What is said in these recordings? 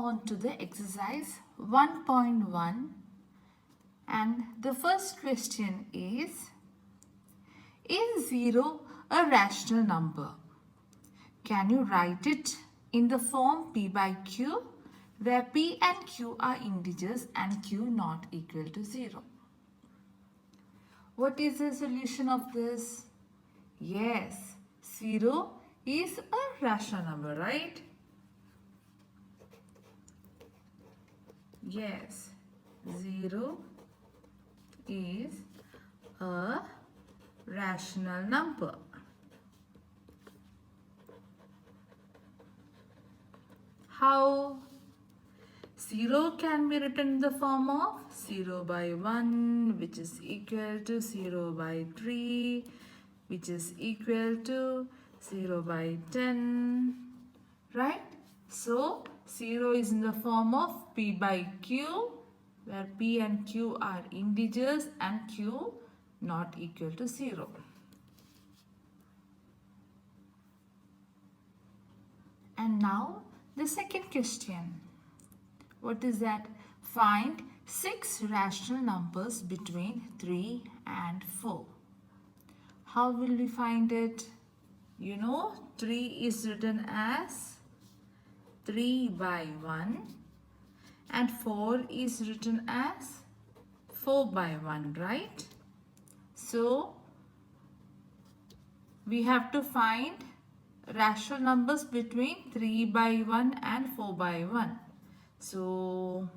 on to the exercise 1.1, and the first question is 0 a rational number? Can you write it in the form P by Q, where P and Q are integers and Q not equal to 0? What is the solution of this? Yes, 0 is a rational number, right? Yes, 0 is a rational number. How? 0 can be written in the form of 0 by 1, which is equal to 0 by 3, which is equal to 0 by 10, right? So 0 is in the form of P by Q, where P and Q are integers and Q not equal to 0. And now the second question. What is that? Find 6 rational numbers between 3 and 4. How will we find it? You know, 3 is written as 3 by 1 and 4 is written as 4 by 1, right? So, we have to find rational numbers between 3 by 1 and 4 by 1. So,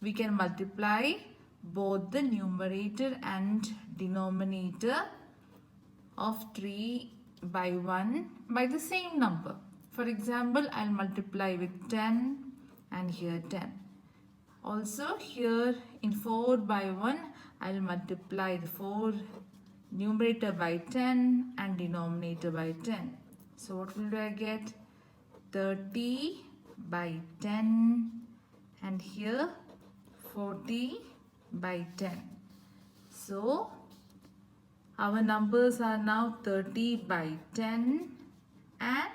we can multiply both the numerator and denominator of 3 by 1 by the same number. For example, I'll multiply with 10 and here 10. Also, here in 4 by 1, I'll multiply the 4 numerator by 10 and denominator by 10. So, what will I get? 30 by 10 and here 40 by 10. So, our numbers are now 30 by 10 and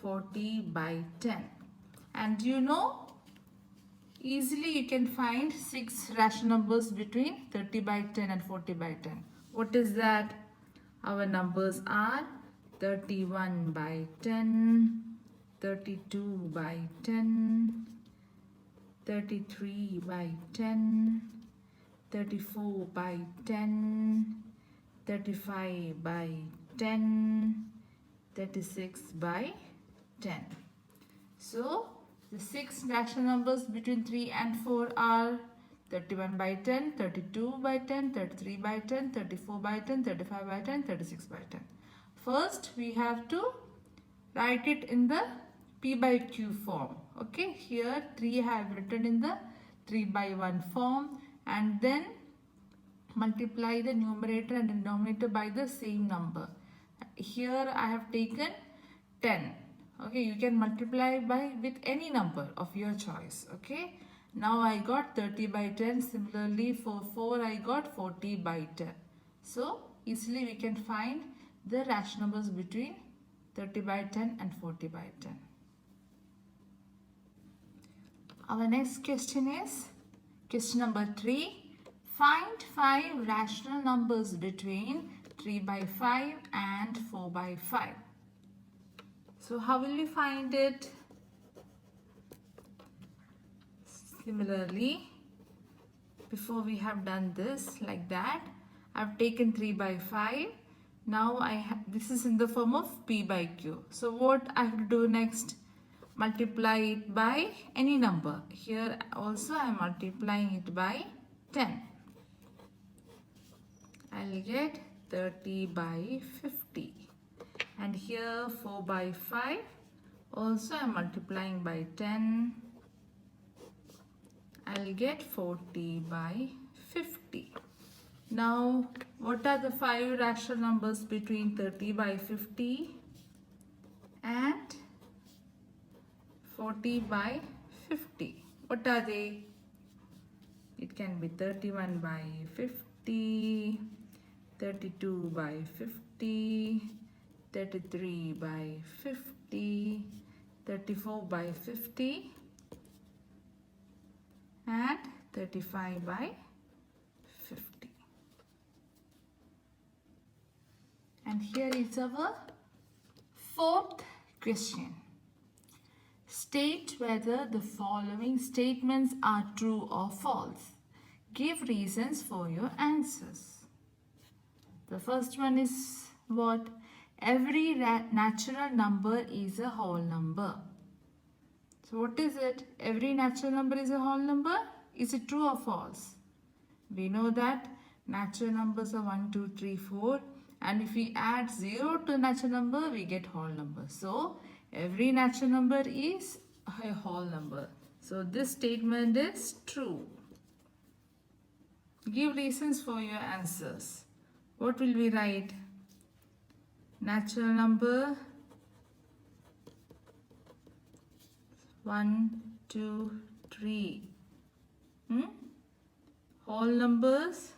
40 by 10. And you know, easily you can find 6 rational numbers between 30 by 10 and 40 by 10. What is that? Our numbers are 31 by 10, 32 by 10, 33 by 10, 34 by 10, 35 by 10, 36 by 10. So, the 6 rational numbers between 3 and 4 are 31 by 10, 32 by 10, 33 by 10, 34 by 10, 35 by 10, 36 by 10. First, we have to write it in the P by Q form. Okay, here 3 I have written in the 3 by 1 form, and then multiply the numerator and denominator by the same number. Here I have taken 10. Okay, you can multiply with any number of your choice. Okay, now I got 30 by 10. Similarly, for 4 I got 40 by 10. So easily we can find the rational numbers between 30 by 10 and 40 by 10. Our next question is question number 3. Find 5 rational numbers between 3 by 5 and 4 by 5. So how will we find it? Similarly, before we have done this like that, I've taken 3 by 5. Now this is in the form of P by Q. So what I have to do next? Multiply it by any number. Here also I am multiplying it by 10. I'll get 30 by 50. And here 4 by 5. Also I am multiplying by 10. I'll get 40 by 50. Now, what are the 5 rational numbers between 30 by 50 and 40 by 50? What are they? It can be 31 by 50, 32 by 50, 33 by 50, 34 by 50, and 35 by 50. And here is our fourth question. State whether the following statements are true or false. Give reasons for your answers. The first one is what? Every natural number is a whole number. So what is it? Every natural number is a whole number? Is it true or false? We know that natural numbers are 1, 2, 3, 4. And if we add 0 to natural number, we get whole number. So every natural number is a whole number. So this statement is true. Give reasons for your answers. What will we write? Natural number 1, 2, 3. Whole numbers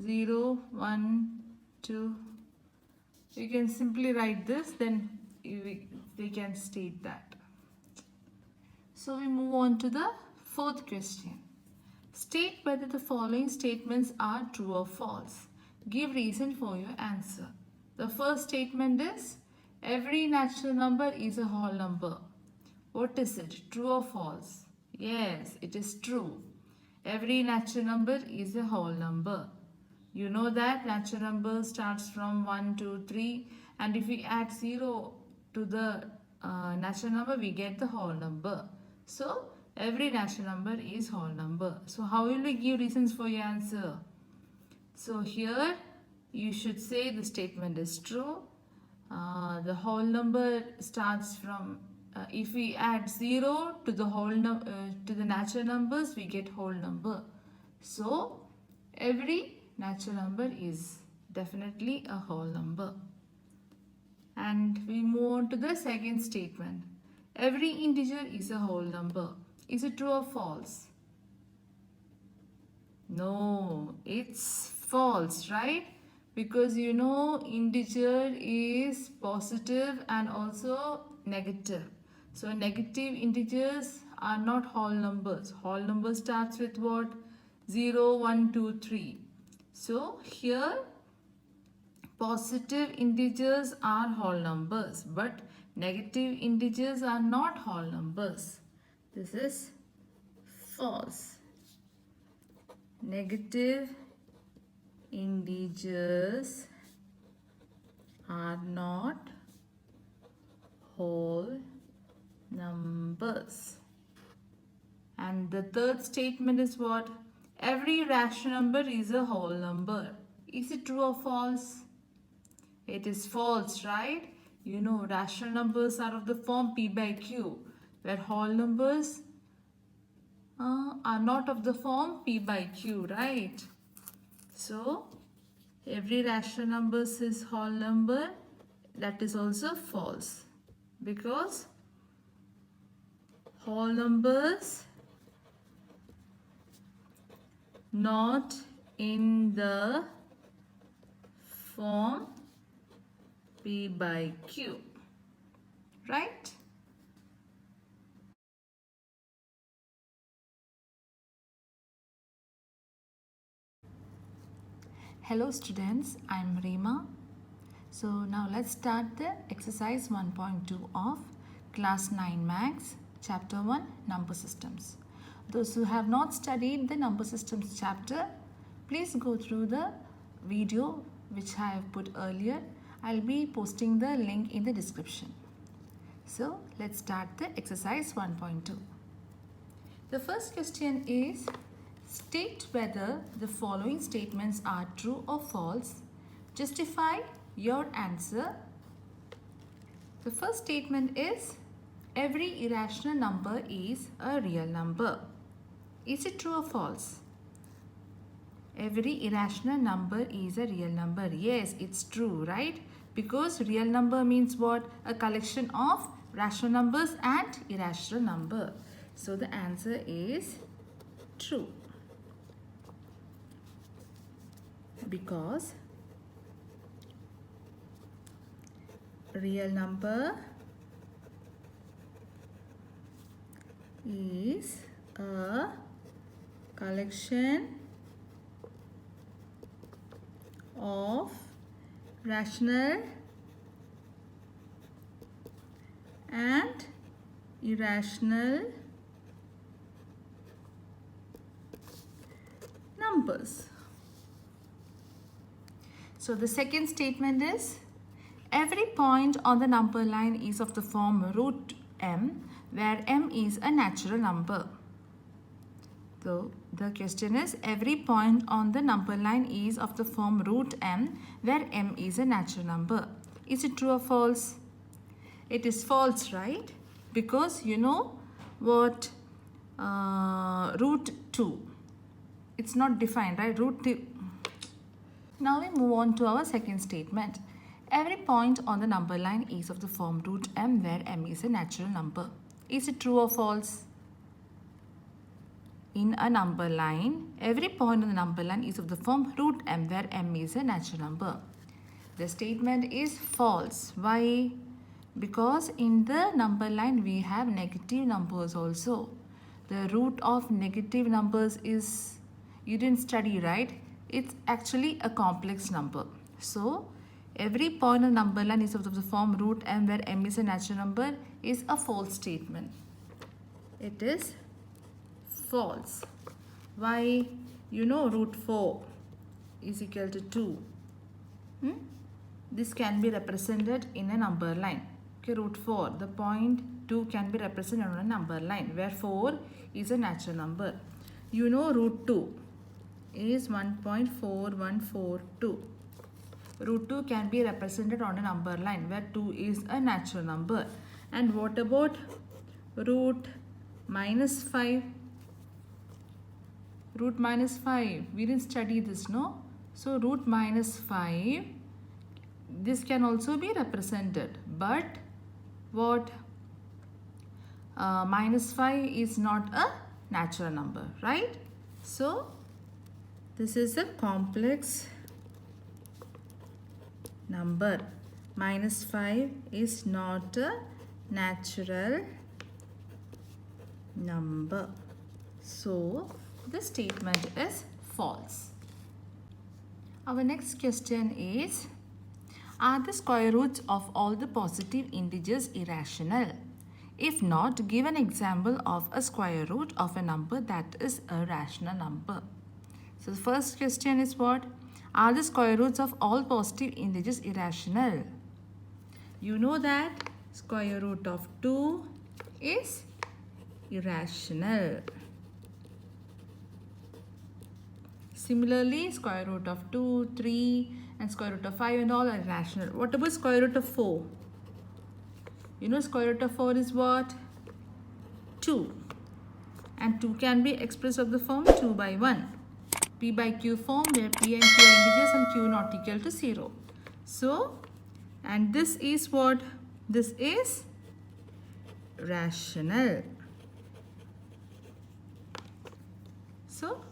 0, 1, 2. You can simply write this, then we can state that. So we move on to the fourth question. State whether the following statements are true or false. Give reason for your answer. The first statement is every natural number is a whole number. What is it? True or false? Yes, it is true. Every natural number is a whole number. You know that natural number starts from 1, 2, 3, and if we add 0 to the natural number, we get the whole number. So every natural number is whole number. So how will we give reasons for your answer? So here you should say the statement is true. The whole number starts from if we add 0 to the to the natural numbers, we get whole number. So every natural number is definitely a whole number. And we move on to the second statement. Every integer is a whole number. Is it true or false? No, it's false, right? Because you know integer is positive and also negative. So negative integers are not whole numbers. Whole number starts with what? 0, 1, 2, 3. So here positive integers are whole numbers, but negative integers are not whole numbers. This is false. Negative integers are not whole numbers. And the third statement is what? Every rational number is a whole number. Is it true or false? It is false, right? You know, rational numbers are of the form P by Q, where whole numbers are not of the form P by Q, right? So, every rational number is whole number. That is also false, because whole numbers not in the form P by Q, right? Hello students, I am Reema. So now let's start the exercise 1.2 of class 9 maths chapter 1 number systems. Those who have not studied the number systems chapter, please go through the video which I have put earlier. I'll be posting the link in the description. So let's start the exercise 1.2. The first question is, state whether the following statements are true or false. Justify your answer. The first statement is, every irrational number is a real number. Is it true or false? Every irrational number is a real number. Yes, it's true, right? Because real number means what? A collection of rational numbers and irrational number. So the answer is true. Because real number is a collection of rational and irrational numbers. So the second statement is, every point on the number line is of the form root m, where m is a natural number. So the question is, every point on the number line is of the form root m, where m is a natural number. Is it true or false? It is false, right? Because you know what root 2. It's not defined, right? Root 2. Now we move on to our second statement. Every point on the number line is of the form root m, where m is a natural number. Is it true or false? In a number line, every point on the number line is of the form root m, where m is a natural number. The statement is false. Why? Because in the number line we have negative numbers also. The root of negative numbers is, you didn't study, right? It's actually a complex number. So every point on the number line is of the form root m, where m is a natural number, is a false statement. It is false. Why? You know root 4 is equal to 2. This can be represented in a number line. Okay, root 4, the point 2 can be represented on a number line, where 4 is a natural number. You know root 2 is 1.4142. Root 2 can be represented on a number line, where 2 is a natural number. And what about root minus 5? Root minus 5, we didn't study this, no? So root minus 5, this can also be represented, but what? Minus 5 is not a natural number, right? So this is a complex number. Minus 5 is not a natural number. So this statement is false. Our next question is, are the square roots of all the positive integers irrational? If not, give an example of a square root of a number that is a rational number. So the first question is what? Are the square roots of all positive integers irrational? You know that square root of 2 is irrational. Similarly, square root of 2, 3 and square root of 5 and all are irrational. What about square root of 4? You know square root of 4 is what? 2. And 2 can be expressed of the form 2 by 1. P by Q form, where P and Q are integers and Q not equal to 0. So, and this is what? This is rational. So,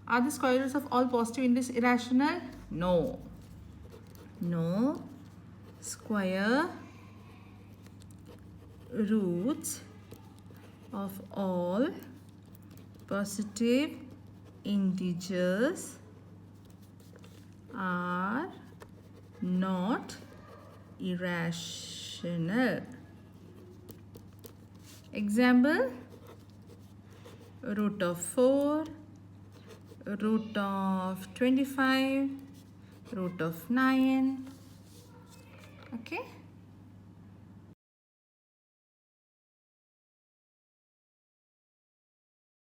are the square roots of all positive integers irrational? No. No square roots of all positive integers are not irrational. Example, root of 4, root of 25, root of 9. Okay.